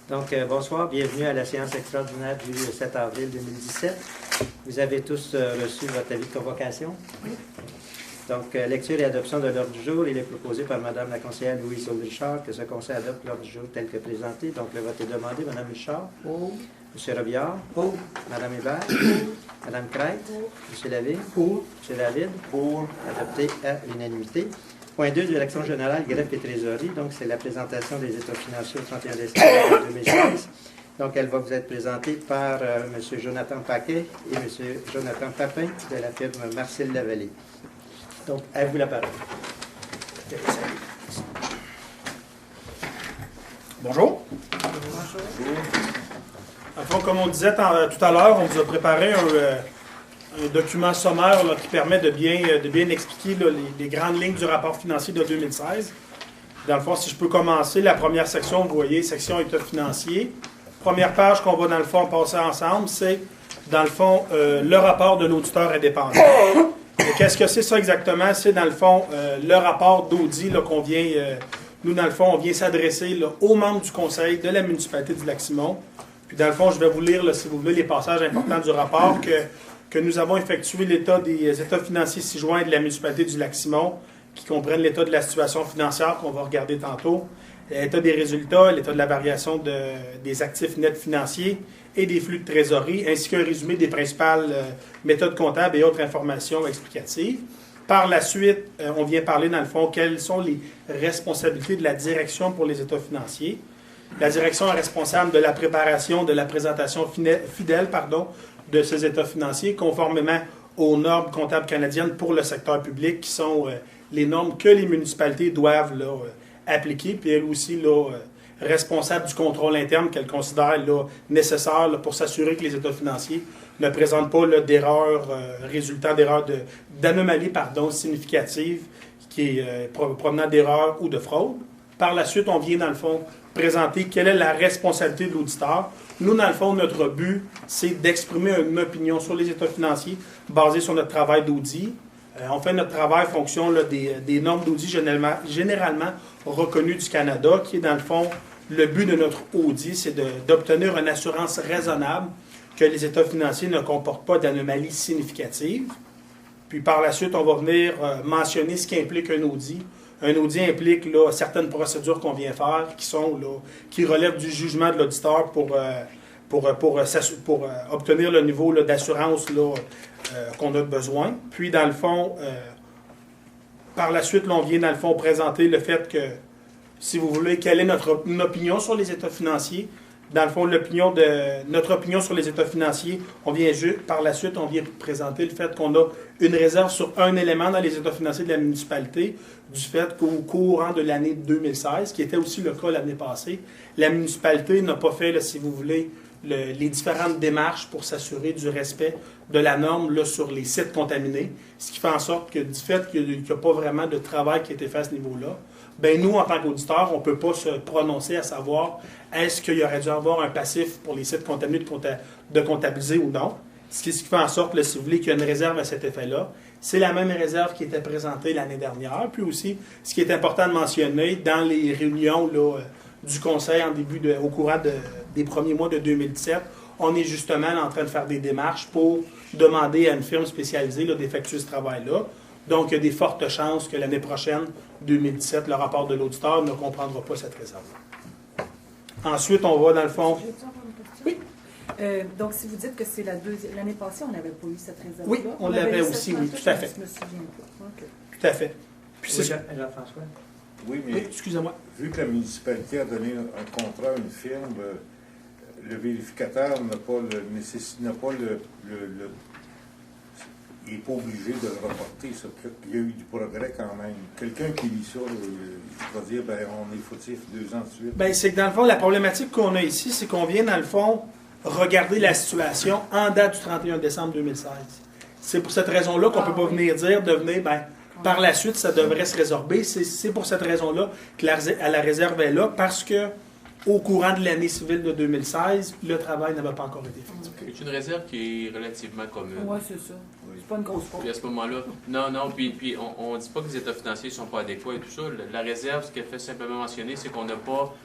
Donc, bonsoir, bienvenue à la séance extraordinaire du 7 avril 2017. Vous avez tous reçu votre avis de convocation. Oui. Donc, lecture et adoption de l'ordre du jour. Il est proposé par Mme la conseillère Louise Richard que ce conseil adopte l'ordre du jour tel que présenté. Donc, le vote est demandé. Mme Richard. Pour. M. Robillard. Pour. Mme Hébert. Pour. Mme Crête. Pour. M. Lavigne. Pour. M. David. Pour. Adopté à l'unanimité. Point 2, Direction générale, greffe et trésorerie. Donc, c'est la présentation des états financiers au 31 décembre 2016. Donc, elle va vous être présentée par M. Jonathan Paquet et M. Jonathan Papin de la firme Marcel Lavallée. Donc, à vous la parole. Bonjour. Bonjour. Enfin, comme on disait tout à l'heure, on vous a préparé un document sommaire là, qui permet de bien expliquer là, les grandes lignes du rapport financier de 2016. Dans le fond, si je peux commencer, la première section, vous voyez, section état financier. Première page qu'on va, dans le fond, passer ensemble, c'est, dans le fond, le rapport de l'auditeur indépendant. Et qu'est-ce que c'est ça exactement? C'est, dans le fond, le rapport d'audit qu'on vient... nous, dans le fond, on vient s'adresser aux membres du conseil de la municipalité du Lac-Simon. Puis, dans le fond, je vais vous lire, là, si vous voulez, les passages importants du rapport que nous avons effectué l'état des états financiers ci-joints de la municipalité du Lac-Simon, qui comprennent l'état de la situation financière qu'on va regarder tantôt, l'état des résultats, l'état de la variation des actifs nets financiers et des flux de trésorerie, ainsi qu'un résumé des principales méthodes comptables et autres informations explicatives. Par la suite, on vient parler, dans le fond, quelles sont les responsabilités de la direction pour les états financiers. La direction est responsable de la préparation, de la présentation fidèle, de ces états financiers, conformément aux normes comptables canadiennes pour le secteur public, qui sont les normes que les municipalités doivent appliquer, puis elles aussi responsables du contrôle interne qu'elles considèrent nécessaire pour s'assurer que les états financiers ne présentent pas d'erreurs résultant d'erreurs d'anomalies significatives qui est provenant d'erreurs ou de fraude. Par la suite, on vient, dans le fond, présenter quelle est la responsabilité de l'auditeur. Nous, dans le fond, notre but, c'est d'exprimer une opinion sur les états financiers basée sur notre travail d'audit. On fait notre travail en fonction des normes d'audit généralement reconnues du Canada, qui est, dans le fond, le but de notre audit, c'est d'obtenir une assurance raisonnable que les états financiers ne comportent pas d'anomalies significatives. Puis par la suite, on va venir mentionner ce qui implique un audit. Un audit implique certaines procédures qu'on vient faire qui relèvent du jugement de l'auditeur pour obtenir le niveau d'assurance qu'on a besoin. Puis, dans le fond, par la suite, on vient, dans le fond, présenter le fait que, si vous voulez, quelle est notre opinion sur les états financiers. Dans le fond, notre opinion sur les états financiers, par la suite, on vient présenter le fait qu'on a une réserve sur un élément dans les états financiers de la municipalité, du fait qu'au courant de l'année 2016, qui était aussi le cas l'année passée, la municipalité n'a pas fait, si vous voulez, les différentes démarches pour s'assurer du respect de la norme sur les sites contaminés, ce qui fait en sorte que du fait qu'il n'y a pas vraiment de travail qui a été fait à ce niveau-là, bien nous, en tant qu'auditeurs, on ne peut pas se prononcer à savoir est-ce qu'il y aurait dû avoir un passif pour les sites contaminés de comptabiliser ou non. Ce qui fait en sorte, si vous voulez, qu'il y a une réserve à cet effet-là. C'est la même réserve qui était présentée l'année dernière. Puis aussi, ce qui est important de mentionner, dans les réunions du Conseil au courant des premiers mois de 2017, on est justement en train de faire des démarches pour demander à une firme spécialisée d'effectuer ce travail-là. Donc, il y a des fortes chances que l'année prochaine, 2017, le rapport de l'auditeur ne comprendra pas cette réserve. Ensuite, on va dans le fond... Oui. Donc, si vous dites que c'est l'année passée, on n'avait pas eu cette réserve-là. Oui, on l'avait aussi, oui, tout à fait. Je me souviens pas. Okay. Tout à fait. Puis oui, Jean-François. Oui, mais excusez-moi. Vu que la municipalité a donné un contrat à une firme, le vérificateur n'a pas il n'est pas obligé de le reporter. Ça. Il y a eu du progrès quand même. Quelqu'un qui lit ça, va dire on est fautif 2 ans de suite. Bien, c'est que dans le fond, la problématique qu'on a ici, c'est qu'on vient, dans le fond, regarder la situation en date du 31 décembre 2016. C'est pour cette raison-là qu'on ne peut pas venir dire, par la suite, ça devrait se résorber. C'est pour cette raison-là que la réserve est là, parce que au courant de l'année civile de 2016, le travail n'avait pas encore été fait. C'est une réserve qui est relativement commune. Oui, c'est ça. C'est pas une grosse faute. Puis à ce moment-là, puis on ne dit pas que les états financiers ne sont pas adéquats et tout ça. La réserve, ce qu'elle fait simplement mentionner, c'est qu'on n'a pas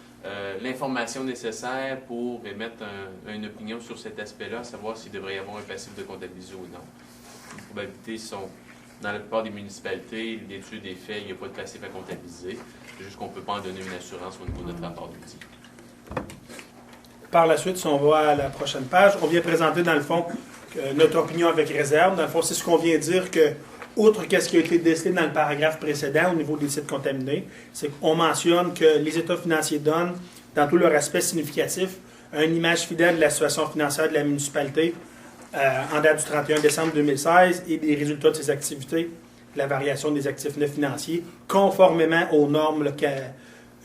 l'information nécessaire pour émettre une opinion sur cet aspect-là, savoir s'il devrait y avoir un passif de comptabiliser ou non. Les probabilités sont, dans la plupart des municipalités, l'étude est faite, il n'y a pas de passif à comptabiliser. C'est juste qu'on ne peut pas en donner une assurance au niveau de notre rapport d'audit. Par la suite, si on va à la prochaine page, on vient présenter dans le fond notre opinion avec réserve. Dans le fond, c'est ce qu'on vient dire que, outre qu'est-ce qui a été décelé dans le paragraphe précédent au niveau des sites contaminés, c'est qu'on mentionne que les états financiers donnent, dans tout leur aspect significatif, une image fidèle de la situation financière de la municipalité en date du 31 décembre 2016 et des résultats de ses activités, la variation des actifs non financiers, conformément aux normes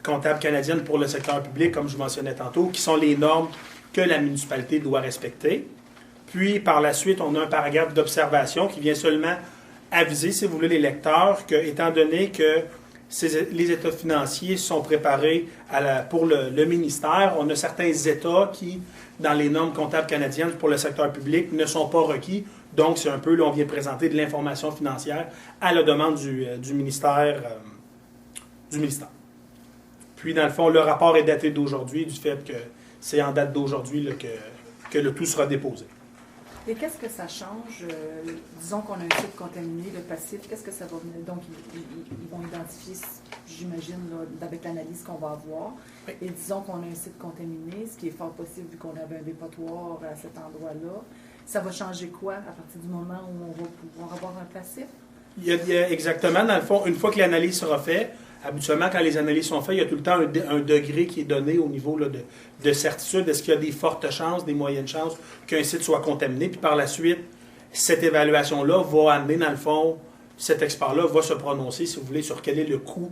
comptables canadiennes pour le secteur public, comme je mentionnais tantôt, qui sont les normes que la municipalité doit respecter. Puis, par la suite, on a un paragraphe d'observation qui vient seulement aviser, si vous voulez, les lecteurs, que, étant donné que les états financiers sont préparés pour le ministère, on a certains états qui, dans les normes comptables canadiennes pour le secteur public, ne sont pas requis. Donc, c'est un peu, là, on vient présenter de l'information financière à la demande du ministère. Puis, dans le fond, le rapport est daté d'aujourd'hui, du fait que c'est en date d'aujourd'hui que le tout sera déposé. Et qu'est-ce que ça change? Disons qu'on a un site contaminé, le passif, qu'est-ce que ça va venir? Donc, ils vont identifier, j'imagine, avec l'analyse qu'on va avoir. Oui. Et disons qu'on a un site contaminé, ce qui est fort possible vu qu'on avait un dépotoir à cet endroit-là. Ça va changer quoi à partir du moment où on va pouvoir avoir un passif? Il y a exactement, dans le fond, une fois que l'analyse sera faite, habituellement, quand les analyses sont faites, il y a tout le temps un degré qui est donné au niveau là, de certitude. Est-ce qu'il y a des fortes chances, des moyennes chances qu'un site soit contaminé? Puis par la suite, cette évaluation-là va amener, dans le fond, cet expert-là va se prononcer, si vous voulez, sur quel est le coût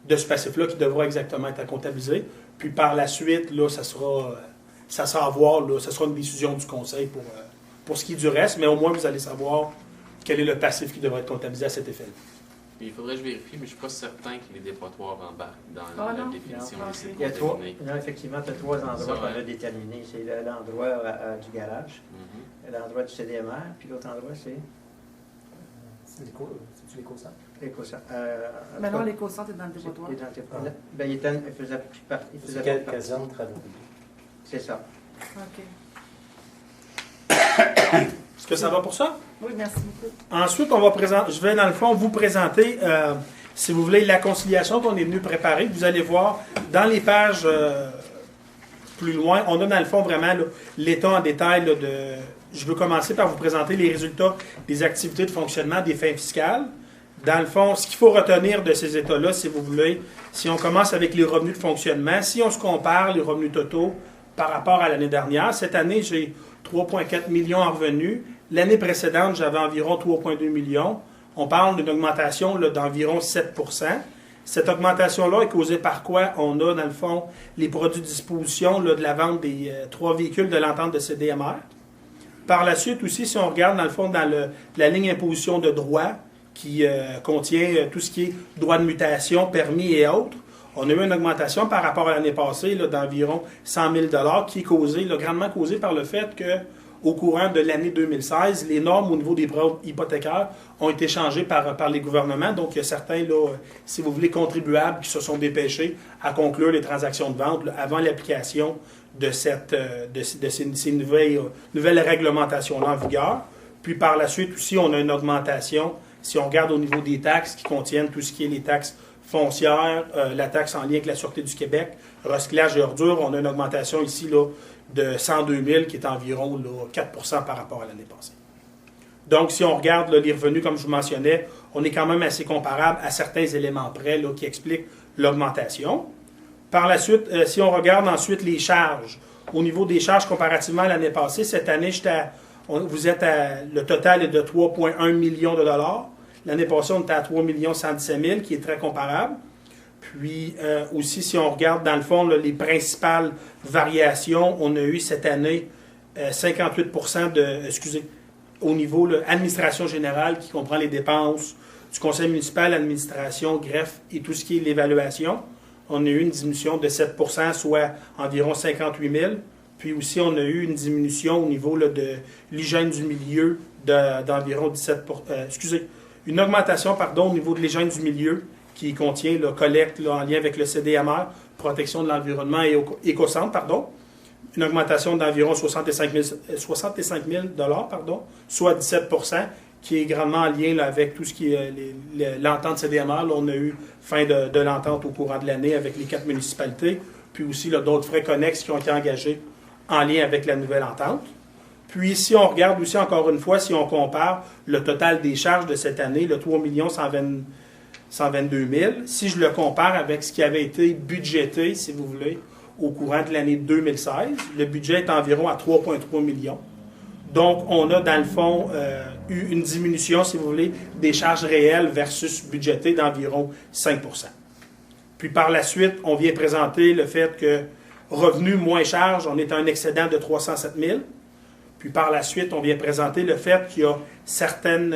de ce passif-là qui devra exactement être comptabilisé. Puis par la suite, là, ça sera à voir, là, ça sera une décision du conseil pour ce qui est du reste, mais au moins, vous allez savoir quel est le passif qui devra être comptabilisé à cet effet-là. Il faudrait que je vérifie, mais je ne suis pas certain que les dépotoirs embarquent dans Ah, la non? définition Non, des sites Il y a trois, contaminés. non, effectivement, tu as trois endroits Ça, qu'on ouais. a déterminés. C'est l'endroit du garage, Mhm. l'endroit du CDMR, puis l'autre endroit, c'est C'est-tu l'éco-centre? l'éco-centre. Mais non, l'éco-centre est dans le dépotoir. Ben, il faisait plus partie. Il faisait C'est pas partie. caserne travaux publics. C'est ça. OK. Est-ce que ça va pour ça? Oui, merci beaucoup. Ensuite, je vais dans le fond vous présenter, si vous voulez, la conciliation qu'on est venu préparer. Vous allez voir dans les pages plus loin, on a dans le fond vraiment là, l'état en détail là, de. Je veux commencer par vous présenter les résultats des activités de fonctionnement des fins fiscales. Dans le fond, ce qu'il faut retenir de ces états-là, si vous voulez, si on commence avec les revenus de fonctionnement, si on se compare les revenus totaux par rapport à l'année dernière, cette année, j'ai 3,4 millions en revenus. L'année précédente, j'avais environ 3,2 millions. On parle d'une augmentation là, d'environ 7 %. Cette augmentation-là est causée par quoi? On a, dans le fond, les produits de disposition là, de la vente des 3 véhicules de l'entente de CDMR. Par la suite aussi, si on regarde, dans le fond, dans la ligne imposition de droit, qui contient tout ce qui est droit de mutation, permis et autres, on a eu une augmentation par rapport à l'année passée là, d'environ 100 000 $ qui est causée, là, grandement causée par le fait que au courant de l'année 2016, les normes au niveau des prêts hypothécaires ont été changées par les gouvernements. Donc, il y a certains, là, si vous voulez, contribuables qui se sont dépêchés à conclure les transactions de vente là, avant l'application de ces nouvelles réglementations-là en vigueur. Puis, par la suite aussi, on a une augmentation, si on regarde au niveau des taxes qui contiennent tout ce qui est les taxes foncières, la taxe en lien avec la Sûreté du Québec, recyclage et ordures, on a une augmentation ici là, de 102 000, qui est environ là, 4 % par rapport à l'année passée. Donc, si on regarde là, les revenus, comme je vous mentionnais, on est quand même assez comparable à certains éléments près là, qui expliquent l'augmentation. Par la suite, si on regarde ensuite les charges, au niveau des charges comparativement à l'année passée, cette année, le total est de 3,1 millions de dollars. L'année passée, on était à 3 117 000, qui est très comparable. Puis aussi, si on regarde dans le fond là, les principales variations, on a eu cette année 58 % au niveau de l'administration générale qui comprend les dépenses du conseil municipal, l'administration, greffe et tout ce qui est l'évaluation. On a eu une diminution de 7 %, soit environ 58 000. Puis aussi, on a eu une diminution au niveau là, de l'hygiène du milieu d'environ 17 %. Une augmentation, au niveau de l'hygiène du milieu qui contient la collecte là, en lien avec le CDMR, protection de l'environnement et écocentre, pardon. Une augmentation d'environ 65 000 soit 17 qui est grandement en lien là, avec tout ce qui est l'entente CDMR. Là, on a eu fin de l'entente au courant de l'année avec les 4 municipalités, puis aussi d'autres frais connexes qui ont été engagés en lien avec la nouvelle entente. Puis si on regarde aussi encore une fois, si on compare le total des charges de cette année, le 3 122 000, si je le compare avec ce qui avait été budgété, si vous voulez, au courant de l'année 2016, le budget est environ à 3,3 millions. Donc, on a, dans le fond, eu une diminution, si vous voulez, des charges réelles versus budgétées d'environ 5 %. Puis, par la suite, on vient présenter le fait que revenus moins charges, on est à un excédent de 307 000. Puis, par la suite, on vient présenter le fait qu'il y a certaines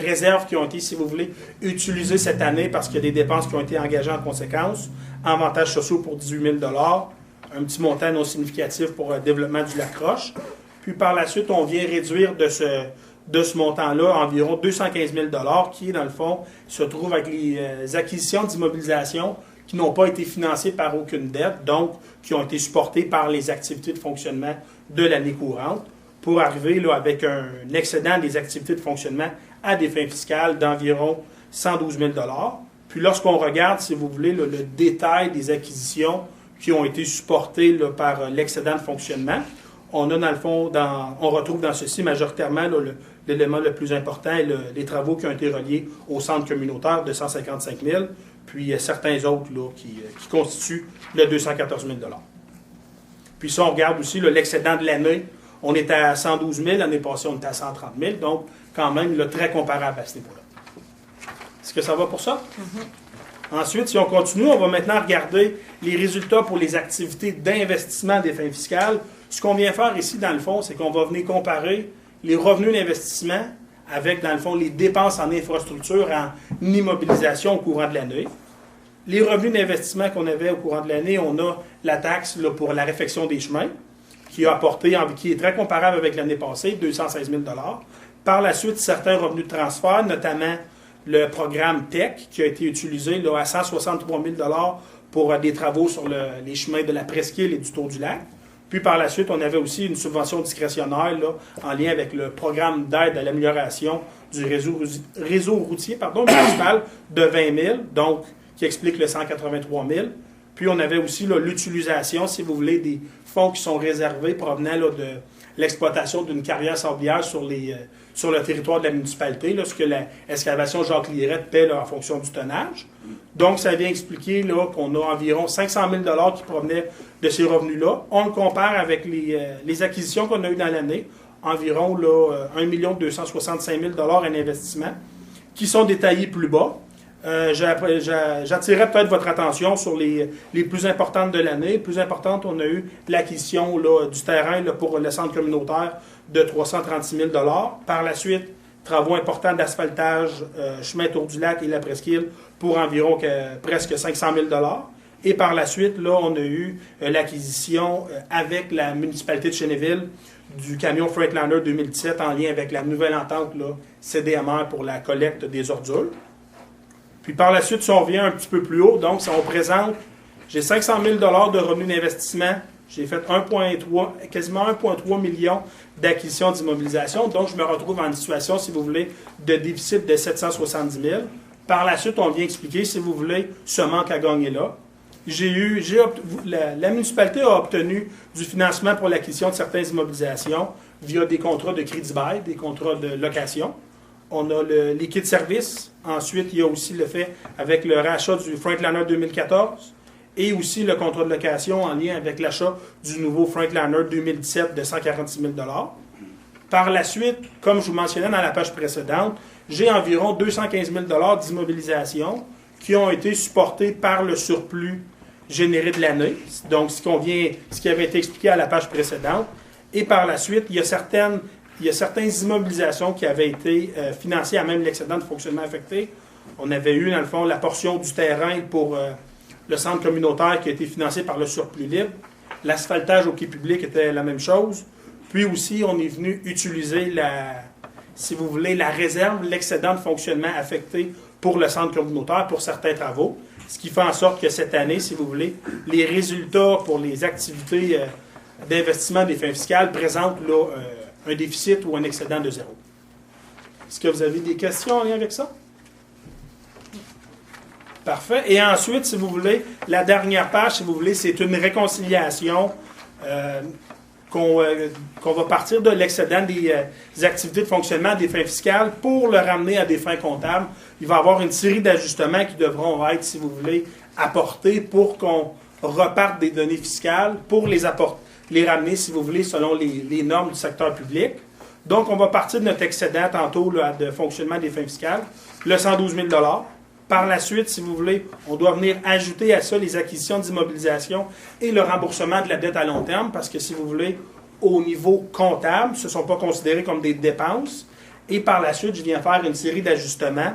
réserves qui ont été, si vous voulez, utilisées cette année parce qu'il y a des dépenses qui ont été engagées en conséquence. Avantages sociaux pour 18 000 un petit montant non significatif pour le développement du lac Roche. Puis par la suite, on vient réduire de ce montant-là environ 215 000 qui, dans le fond, se trouve avec les acquisitions d'immobilisation qui n'ont pas été financées par aucune dette, donc qui ont été supportées par les activités de fonctionnement de l'année courante, pour arriver là, avec un excédent des activités de fonctionnement à des fins fiscales d'environ 112 000 Puis lorsqu'on regarde, si vous voulez, là, le détail des acquisitions qui ont été supportées là, par l'excédent de fonctionnement, on a dans le fond, on retrouve dans ceci majoritairement là, l'élément le plus important, les travaux qui ont été reliés au centre communautaire de 155 000, puis certains autres là, qui constituent le 214 000 Puis si on regarde aussi là, l'excédent de l'année, on était à 112 000, l'année passée on était à 130 000, donc quand même là, très comparable à ce niveau-là. Est-ce que ça va pour ça? Mm-hmm. Ensuite, si on continue, on va maintenant regarder les résultats pour les activités d'investissement des fins fiscales. Ce qu'on vient faire ici, dans le fond, c'est qu'on va venir comparer les revenus d'investissement avec, dans le fond, les dépenses en infrastructure, en immobilisation au courant de l'année. Les revenus d'investissement qu'on avait au courant de l'année, on a la taxe là, pour la réfection des chemins, qui est très comparable avec l'année passée, 216 000 Par la suite, certains revenus de transfert, notamment le programme TEC, qui a été utilisé là, à 163 000 pour des travaux sur les chemins de la Presqu'île et du Tour du Lac. Puis par la suite, on avait aussi une subvention discrétionnaire là, en lien avec le programme d'aide à l'amélioration du réseau routier municipal de 20 000, donc qui explique le 183 000. Puis on avait aussi là, l'utilisation, si vous voulez, des fonds qui sont réservés provenant là, de l'exploitation d'une carrière sablière sur le territoire de la municipalité, là, ce que l'excavation Jacques Lirette paie là, en fonction du tonnage. Donc, ça vient expliquer là, qu'on a environ 500 000 qui provenaient de ces revenus-là. On le compare avec les acquisitions qu'on a eues dans l'année, environ là, 1 265 000 en investissement, qui sont détaillés plus bas. J'attirerai peut-être votre attention sur les plus importantes de l'année. Les plus importantes, on a eu l'acquisition là, du terrain là, pour le centre communautaire de 336 000 Par la suite, travaux importants d'asphaltage, chemin Tour du Lac et la Presqu'île pour environ presque 500 000 Et par la suite, là, on a eu l'acquisition avec la municipalité de Chénéville du camion Freightliner 2017 en lien avec la nouvelle entente là, CDMR pour la collecte des ordures. Puis par la suite, si on revient un petit peu plus haut, donc si on présente, j'ai 500 000 de revenus d'investissement, j'ai fait quasiment 1,3 million d'acquisitions d'immobilisation, donc je me retrouve en situation, si vous voulez, de déficit de 770 000. Par la suite, on vient expliquer, si vous voulez, ce manque à gagner-là. La municipalité a obtenu du financement pour l'acquisition de certaines immobilisations via des contrats de crédit-bail, des contrats de location. On a les kits de service. Ensuite, il y a aussi le fait avec le rachat du Freightliner 2014 et aussi le contrat de location en lien avec l'achat du nouveau Freightliner 2017 de 146 000 Par la suite, comme je vous mentionnais dans la page précédente, j'ai environ 215 000 d'immobilisation qui ont été supportés par le surplus généré de l'année, donc ce qui avait été expliqué à la page précédente. Et par la suite, il y a certaines immobilisations qui avaient été financées à même l'excédent de fonctionnement affecté. On avait eu, dans le fond, la portion du terrain pour le centre communautaire qui a été financé par le surplus libre. L'asphaltage au quai public était la même chose. Puis aussi, on est venu utiliser la réserve, l'excédent de fonctionnement affecté pour le centre communautaire pour certains travaux. Ce qui fait en sorte que cette année, si vous voulez, les résultats pour les activités d'investissement des fins fiscales présentent là, un déficit ou un excédent de 0. Est-ce que vous avez des questions en lien avec ça? Parfait. Et ensuite, si vous voulez, la dernière page, si vous voulez, c'est une réconciliation qu'on va partir de l'excédent des activités de fonctionnement des fins fiscales pour le ramener à des fins comptables. Il va y avoir une série d'ajustements qui devront être, si vous voulez, apportés pour qu'on reparte des données fiscales, pour les ramener, si vous voulez, selon les normes du secteur public. Donc, on va partir de notre excédent tantôt là, de fonctionnement des fins fiscales, le 112 000 $. Par la suite, si vous voulez, on doit venir ajouter à ça les acquisitions d'immobilisation et le remboursement de la dette à long terme, parce que si vous voulez, au niveau comptable, ce ne sont pas considérés comme des dépenses. Et par la suite, je viens faire une série d'ajustements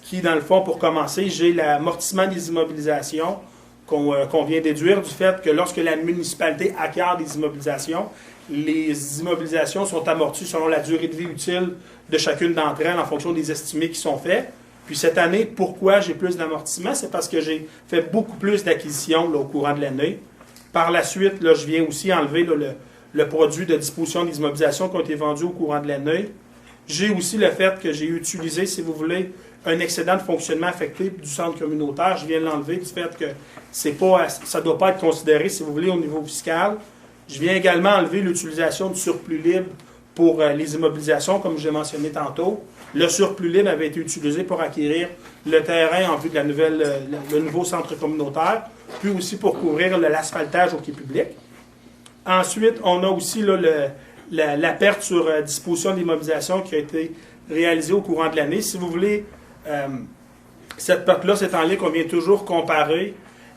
qui, dans le fond, pour commencer, j'ai l'amortissement des immobilisations qu'on vient déduire du fait que lorsque la municipalité acquiert des immobilisations, les immobilisations sont amorties selon la durée de vie utile de chacune d'entre elles en fonction des estimés qui sont faits. Puis cette année, pourquoi j'ai plus d'amortissement? C'est parce que j'ai fait beaucoup plus d'acquisitions au courant de l'année. Par la suite, là, je viens aussi enlever là, le produit de disposition des immobilisations qui ont été vendus au courant de l'année. J'ai aussi le fait que j'ai utilisé, si vous voulez, un excédent de fonctionnement affecté du centre communautaire. Je viens de l'enlever du fait que ça ne doit pas être considéré, si vous voulez, au niveau fiscal. Je viens également enlever l'utilisation du surplus libre pour les immobilisations, comme j'ai mentionné tantôt. Le surplus libre avait été utilisé pour acquérir le terrain en vue de le nouveau centre communautaire, puis aussi pour couvrir l'asphaltage au quai public. Ensuite, on a aussi là, la perte sur disposition d'immobilisation qui a été réalisée au courant de l'année. Si vous voulez, cette perte-là, c'est en lien qu'on vient toujours comparer.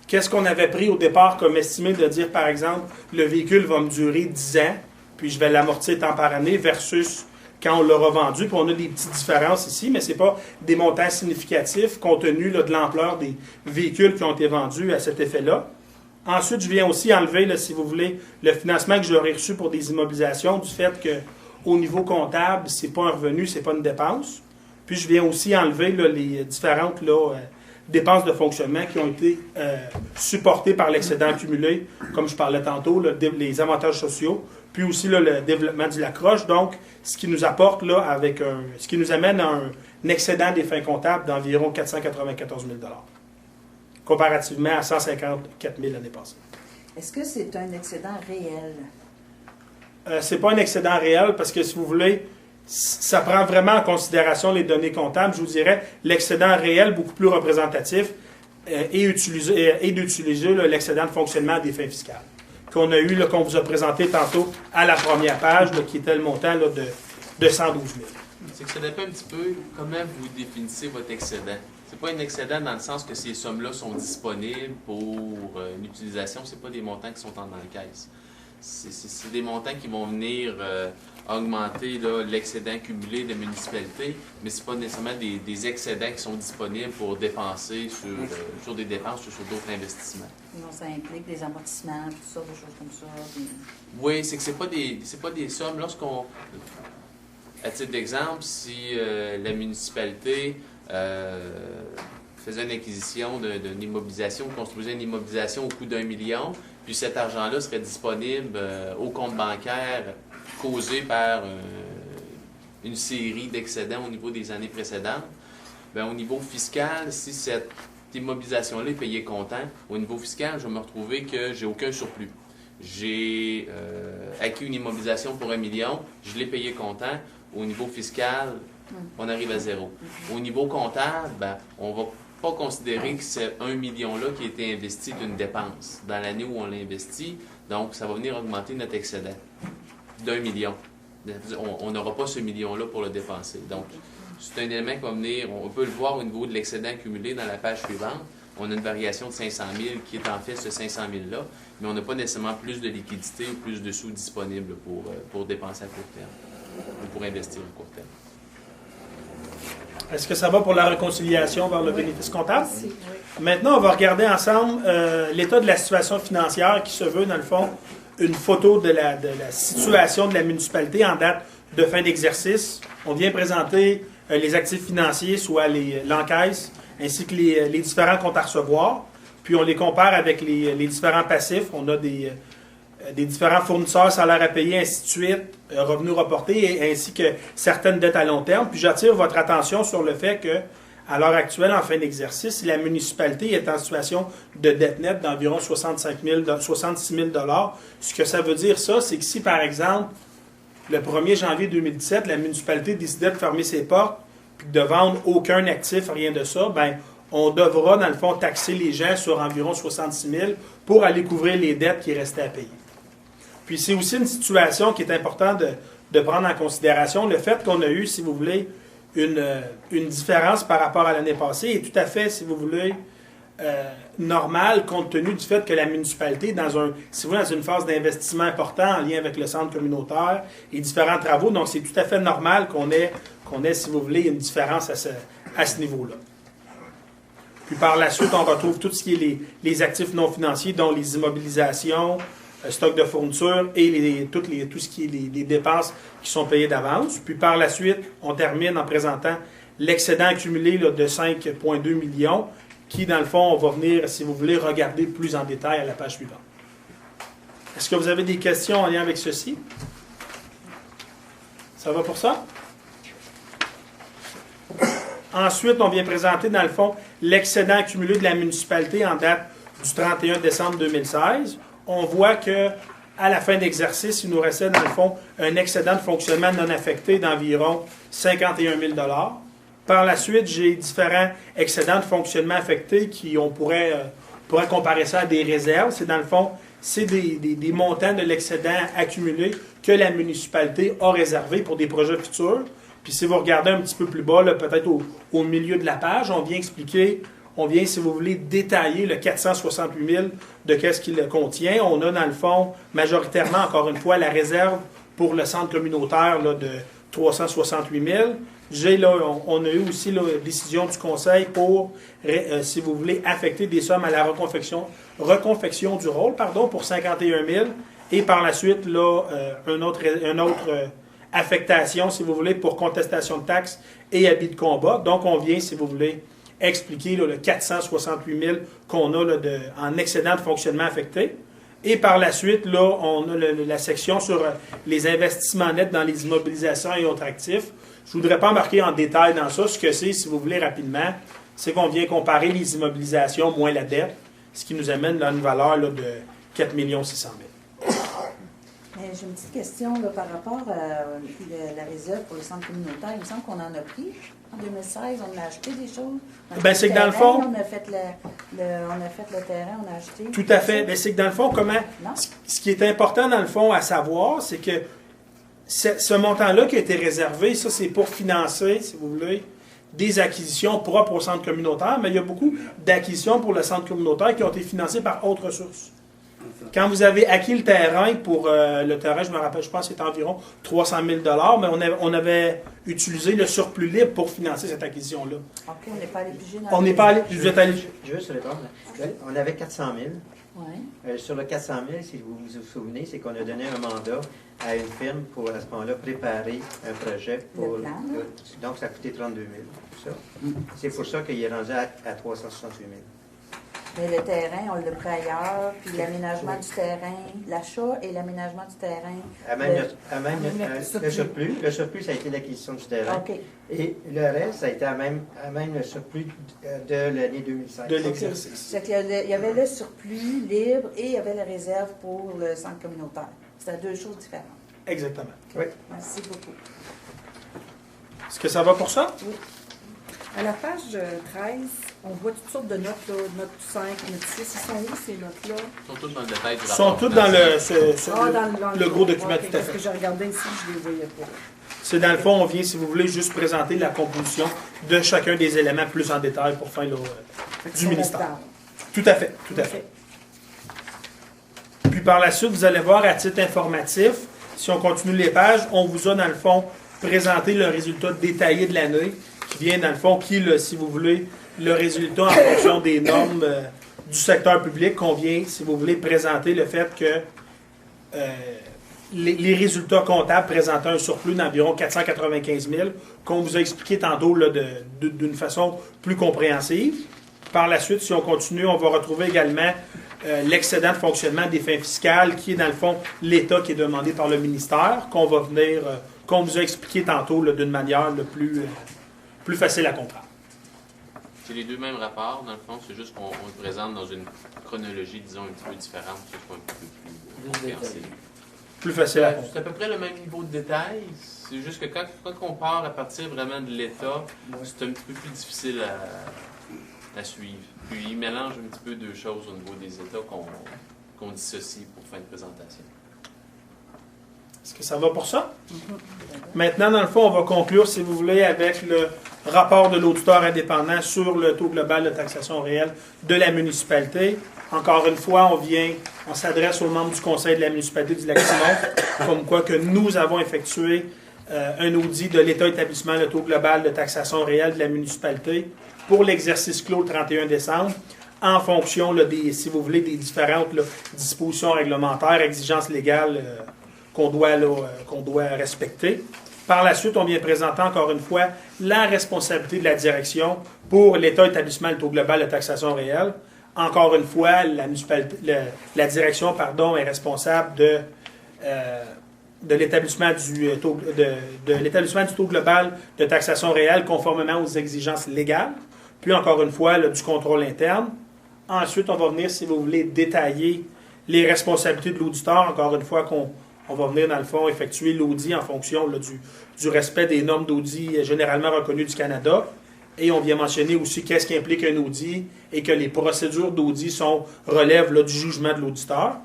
Qu'est-ce qu'on avait pris au départ comme estimé de dire, par exemple, le véhicule va me durer 10 ans, puis je vais l'amortir temps par année, versus quand on l'a revendu, puis on a des petites différences ici, mais ce n'est pas des montants significatifs compte tenu là, de l'ampleur des véhicules qui ont été vendus à cet effet-là. Ensuite, je viens aussi enlever, là, si vous voulez, le financement que j'aurais reçu pour des immobilisations du fait qu'au niveau comptable, ce n'est pas un revenu, ce n'est pas une dépense. Puis je viens aussi enlever là, les différentes dépenses de fonctionnement qui ont été supportées par l'excédent accumulé, comme je parlais tantôt, là, les avantages sociaux, puis aussi là, le développement du Lacroche. Donc, ce qui nous apporte là, ce qui nous amène à un excédent des fins comptables d'environ 494 000 $, comparativement à 154 000 l'année passée. Est-ce que c'est un excédent réel? Ce n'est pas un excédent réel parce que, si vous voulez, ça prend vraiment en considération les données comptables. Je vous dirais, l'excédent réel, beaucoup plus représentatif, est d'utiliser l'excédent de fonctionnement des fins fiscales qu'on a eu, qu'on vous a présenté tantôt à la première page, là, qui était le montant là, de 112 000. C'est que ça dépend un petit peu comment vous définissez votre excédent. C'est pas un excédent dans le sens que ces sommes-là sont disponibles pour une utilisation. C'est pas des montants qui sont dans la caisse. C'est des montants qui vont venir augmenter l'excédent cumulé de municipalités, mais ce n'est pas nécessairement des excédents qui sont disponibles pour dépenser sur des dépenses ou sur d'autres investissements. Non, ça implique des amortissements, tout ça, des choses comme ça. Oui, c'est que c'est pas des sommes. Lorsqu'on, à titre d'exemple, si la municipalité faisait une acquisition d'une immobilisation, construisait une immobilisation au coût d'1 million, puis cet argent-là serait disponible au compte bancaire causé par une série d'excédents au niveau des années précédentes. Bien, au niveau fiscal, si cette immobilisation-là est payée comptant, au niveau fiscal, je vais me retrouver que j'ai aucun surplus. J'ai acquis une immobilisation pour 1 million, je l'ai payé comptant. Au niveau fiscal, on arrive à 0. Au niveau comptable, ben, on va pas considérer que c'est 1 million-là qui a été investi d'une dépense dans l'année où on l'a investi. Donc, ça va venir augmenter notre excédent d'1 million. On n'aura pas ce million-là pour le dépenser. Donc, c'est un élément qui va venir, on peut le voir au niveau de l'excédent accumulé dans la page suivante. On a une variation de 500 000 qui est en fait ce 500 000-là, mais on n'a pas nécessairement plus de liquidité ou plus de sous disponibles pour dépenser à court terme ou pour investir à court terme. Est-ce que ça va pour la réconciliation vers le bénéfice comptable? Oui. Maintenant, on va regarder ensemble l'état de la situation financière qui se veut, dans le fond, une photo de la situation de la municipalité en date de fin d'exercice. On vient présenter les actifs financiers, soit l'encaisse, ainsi que les différents comptes à recevoir. Puis on les compare avec les différents passifs. On a des différents fournisseurs, salaires à payer, ainsi de suite, revenus reportés, ainsi que certaines dettes à long terme. Puis j'attire votre attention sur le fait que, à l'heure actuelle, en fin d'exercice, la municipalité est en situation de dette nette d'environ 66 000 $. Ce que ça veut dire, ça, c'est que si, par exemple, le 1er janvier 2017, la municipalité décidait de fermer ses portes puis de vendre aucun actif, rien de ça, ben on devra, dans le fond, taxer les gens sur environ 66 000 pour aller couvrir les dettes qui restaient à payer. Puis c'est aussi une situation qui est importante de prendre en considération. Le fait qu'on a eu, si vous voulez, une différence par rapport à l'année passée est tout à fait, si vous voulez, normal compte tenu du fait que la municipalité, si vous voulez, dans une phase d'investissement important en lien avec le centre communautaire et différents travaux, donc c'est tout à fait normal qu'on ait, si vous voulez, une différence à ce niveau-là. Puis par la suite, on retrouve tout ce qui est les actifs non financiers, dont les immobilisations, stock de fourniture et tout ce qui est les dépenses qui sont payées d'avance. Puis par la suite, on termine en présentant l'excédent accumulé là, de 5,2 millions qui, dans le fond, on va venir, si vous voulez, regarder plus en détail à la page suivante. Est-ce que vous avez des questions en lien avec ceci? Ça va pour ça? Ensuite, on vient présenter, dans le fond, l'excédent accumulé de la municipalité en date du 31 décembre 2016. On voit que à la fin d'exercice, il nous restait, dans le fond, un excédent de fonctionnement non affecté d'environ 51 000 $. Par la suite, j'ai différents excédents de fonctionnement affectés qui, on pourrait comparer ça à des réserves. C'est, dans le fond, c'est des montants de l'excédent accumulé que la municipalité a réservé pour des projets futurs. Puis si vous regardez un petit peu plus bas, là, peut-être au milieu de la page, on vient expliquer, si vous voulez, détailler le 468 000 de qu'est-ce qu'il contient. On a, dans le fond, majoritairement, encore une fois, la réserve pour le centre communautaire là, de 368 000. On a eu aussi la décision du conseil pour, si vous voulez, affecter des sommes à la reconfection du rôle, pour 51 000. Et par la suite, là, un autre affectation, si vous voulez, pour contestation de taxes et habits de combat. Donc, on vient, si vous voulez, expliquer là, le 468 000 qu'on a là, en excédent de fonctionnement affecté. Et par la suite, là, on a la section sur les investissements nets dans les immobilisations et autres actifs. Je ne voudrais pas embarquer en détail dans ça. Ce que c'est, si vous voulez, rapidement, c'est qu'on vient comparer les immobilisations moins la dette, ce qui nous amène à une valeur là, de 4 600 000. Mais j'ai une petite question là, par rapport à la réserve pour le centre communautaire. Il me semble qu'on en a pris. En 2016, on a acheté des choses. C'est que dans le fond... On a fait le terrain, on a acheté... Tout à fait. Mais c'est que dans le fond, ce qui est important, dans le fond, à savoir, c'est que ce montant-là qui a été réservé, ça, c'est pour financer, si vous voulez, des acquisitions propres au centre communautaire, mais il y a beaucoup d'acquisitions pour le centre communautaire qui ont été financées par autres ressources. Quand vous avez acquis le terrain, le terrain, je me rappelle, je pense que c'était environ 300 000 $, mais on avait utilisé le surplus libre pour financer cette acquisition-là. OK, on n'est pas allé piger dans On n'est pas allé... Vous êtes allé... Je veux juste répondre. On avait 400 000. Ouais. Sur le 400 000, si vous vous souvenez, c'est qu'on a donné un mandat à une firme pour, à ce moment-là, préparer un projet pour... Le plan. Donc, ça a coûté 32 000. Tout ça. C'est pour ça qu'il est rendu à 368 000. Mais le terrain, on l'a pris ailleurs, puis l'aménagement du terrain, l'achat et l'aménagement du terrain. Le surplus, ça a été l'acquisition du terrain. OK. Et le reste, ça a été à même le surplus de l'année 2016. De l'exercice. C'est qu'il y avait le surplus libre et il y avait la réserve pour le centre communautaire. C'était deux choses différentes. Exactement. Oui. Merci beaucoup. Est-ce que ça va pour ça? Oui. À la page 13, on voit toutes sortes de notes, là, note 5, note 6. Ils sont où ces notes-là? Ils sont toutes dans le détail du Ils rapport. sont toutes dans le gros document, OK, tout à parce fait. que je regardais ici, je ne les voyais pas. C'est dans le fond, on vient, si vous voulez, juste présenter la composition de chacun des éléments plus en détail pour fin du ministère. Tout à fait, tout à fait. Puis par la suite, vous allez voir à titre informatif, si on continue les pages, on vous a dans le fond présenté le résultat détaillé de l'année, qui vient dans le fond, si vous voulez, le résultat en fonction des normes du secteur public, qu'on vient, si vous voulez, présenter le fait que les résultats comptables présentant un surplus d'environ 495 000, qu'on vous a expliqué tantôt là, d'une façon plus compréhensive. Par la suite, si on continue, on va retrouver également l'excédent de fonctionnement des fins fiscales, qui est dans le fond l'état qui est demandé par le ministère, qu'on vous a expliqué tantôt là, d'une manière plus facile à comprendre. C'est les deux mêmes rapports, dans le fond, c'est juste qu'on le présente dans une chronologie, disons, un petit peu différente, que ce soit un petit peu plus compréhensible. Plus facile à comprendre. C'est à peu près le même niveau de détail, c'est juste que quand on part à partir vraiment de l'état, c'est un petit peu plus difficile à suivre. Puis il mélange un petit peu deux choses au niveau des états qu'on dissocie pour fin de présentation. Est-ce que ça va pour ça? Maintenant, dans le fond, on va conclure, si vous voulez, avec le rapport de l'auditeur indépendant sur le taux global de taxation réelle de la municipalité. Encore une fois, on s'adresse aux membres du conseil de la municipalité du Lac-Simon, comme quoi que nous avons effectué un audit de l'État établissement, le taux global de taxation réelle de la municipalité pour l'exercice clos le 31 décembre, en fonction, là, si vous voulez, des différentes là, dispositions réglementaires, exigences légales qu'on doit respecter. Par la suite, on vient présenter encore une fois la responsabilité de la direction pour l'État établissement, le taux global de taxation réelle. Encore une fois, la direction est responsable de l'établissement du taux global de taxation réelle conformément aux exigences légales. Puis encore une fois, là, du contrôle interne. Ensuite, on va venir, si vous voulez, détailler les responsabilités de l'auditeur. Encore une fois, on va venir, dans le fond, effectuer l'audit en fonction là, du respect des normes d'audit généralement reconnues du Canada. Et on vient mentionner aussi qu'est-ce qui implique un audit et que les procédures d'audit relèvent là, du jugement de l'auditeur.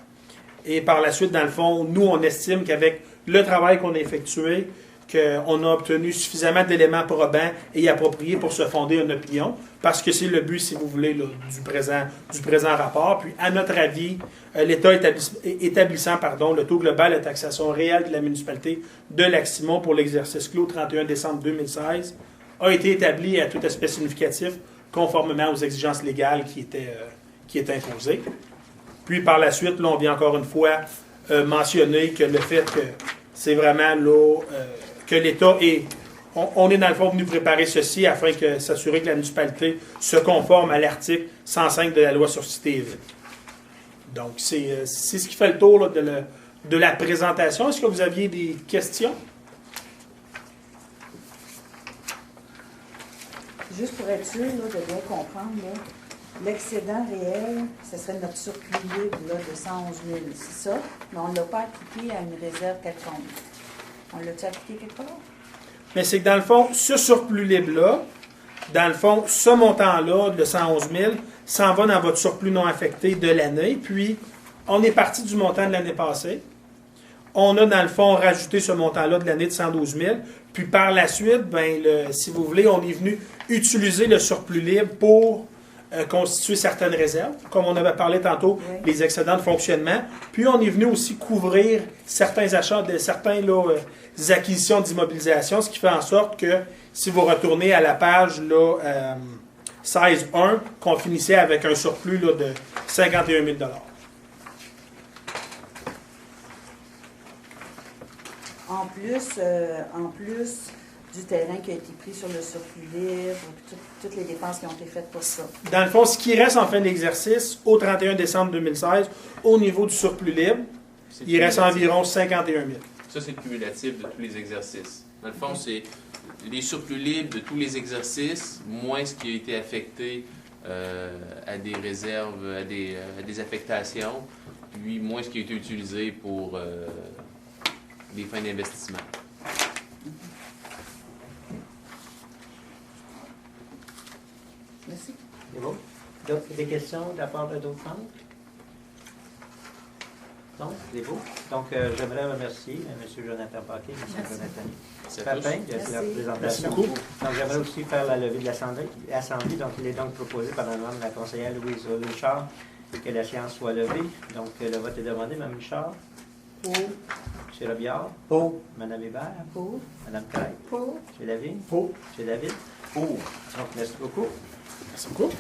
Et par la suite, dans le fond, nous, on estime qu'avec le travail qu'on a effectué, qu'on a obtenu suffisamment d'éléments probants et appropriés pour se fonder une opinion, parce que c'est le but, si vous voulez, là, du présent rapport. Puis, à notre avis, l'État établissant le taux global de taxation réelle de la municipalité de Lac-Simon pour l'exercice clos 31 décembre 2016 a été établi à tout aspect significatif, conformément aux exigences légales qui étaient imposées. Puis, par la suite, là, on vient encore une fois mentionner que le fait que c'est vraiment là, que l'État est... On est dans le fond venu préparer ceci afin de s'assurer que la municipalité se conforme à l'article 105 de la loi sur Cité et Ville. Donc, c'est ce qui fait le tour là, de la présentation. Est-ce que vous aviez des questions? Juste pour être sûr là, de bien comprendre, là, l'excédent réel, ce serait notre surplus libre là, de 111 000, c'est ça? Mais on ne l'a pas appliqué à une réserve quelconque. On l'a-tu appliqué quelque part? Mais c'est que dans le fond, ce surplus libre-là, dans le fond, ce montant-là de 111 000 s'en va dans votre surplus non affecté de l'année. Puis, on est parti du montant de l'année passée. On a, dans le fond, rajouté ce montant-là de l'année de 112 000. Puis, par la suite, si vous voulez, on est venu utiliser le surplus libre pour constituer certaines réserves, comme on avait parlé tantôt, oui, les excédents de fonctionnement. Puis, on est venu aussi couvrir certains achats, certaines acquisitions d'immobilisation, ce qui fait en sorte que, si vous retournez à la page 16.1, qu'on finissait avec un surplus là, de 51 000 $. En plus du terrain qui a été pris sur le surplus libre, toutes les dépenses qui ont été faites pour ça. Dans le fond, ce qui reste en fin d'exercice, au 31 décembre 2016, au niveau du surplus libre, il reste environ 51 000. Ça, c'est le cumulatif de tous les exercices. Dans le fond, c'est les surplus libres de tous les exercices, moins ce qui a été affecté à des réserves, à des affectations, puis moins ce qui a été utilisé pour des fins d'investissement. Merci. C'est bon? Des questions de la part d'autres membres? Non, c'est beau. Donc, j'aimerais remercier M. Jonathan Paquet et M. Jonathan Papin de la présentation. Donc, j'aimerais aussi faire la levée de l'Assemblée. Donc, il est donc proposé par la membre de la conseillère Louise Richard que la séance soit levée. Donc, le vote est demandé. Mme Richard? Pour. M. Robillard? Pour. Mme Hébert? Pour. Mme Craig? Pour. M. Lavigne? Pour. M. David? Pour. Donc, merci beaucoup. Merci beaucoup.